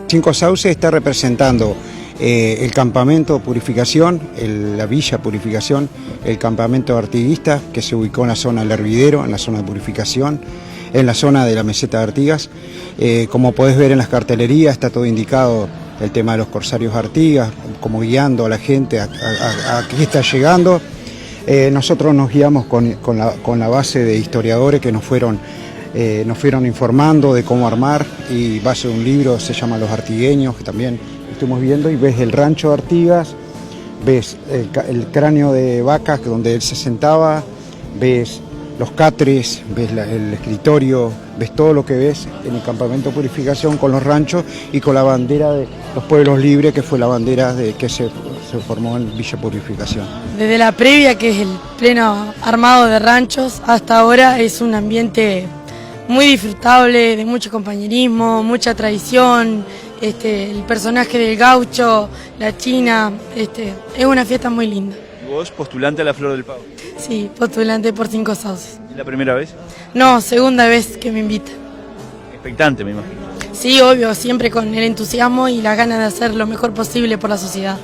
Cinco Sauces está representando el campamento Purificación, la Villa Purificación, el campamento Artiguista, que se ubicó en la zona del Hervidero, en la zona de Purificación, en la zona de la meseta de Artigas. Como podés ver en las cartelerías, está todo indicado el tema de los corsarios Artigas, como guiando a la gente a qué está llegando. Nosotros nos guiamos con la base de historiadores que nos fueron informando de cómo armar, y base de un libro se llama Los Artigueños, que también estuvimos viendo, y ves el rancho de Artigas, ves el cráneo de vacas donde él se sentaba, ves los catres, ves el escritorio, ves todo lo que ves en el campamento Purificación con los ranchos y con la bandera de los pueblos libres, que fue la bandera que se formó en Villa Purificación. Desde la previa, que es el pleno armado de ranchos, hasta ahora es un ambiente muy disfrutable, de mucho compañerismo, mucha tradición, el personaje del gaucho, la china, es una fiesta muy linda. ¿Y vos, postulante a la Flor del Pavo? Sí, postulante por Cinco Sauces. ¿Es la primera vez? No, segunda vez que me invita. Expectante, me imagino. Sí, obvio, siempre con el entusiasmo y las ganas de hacer lo mejor posible por la sociedad.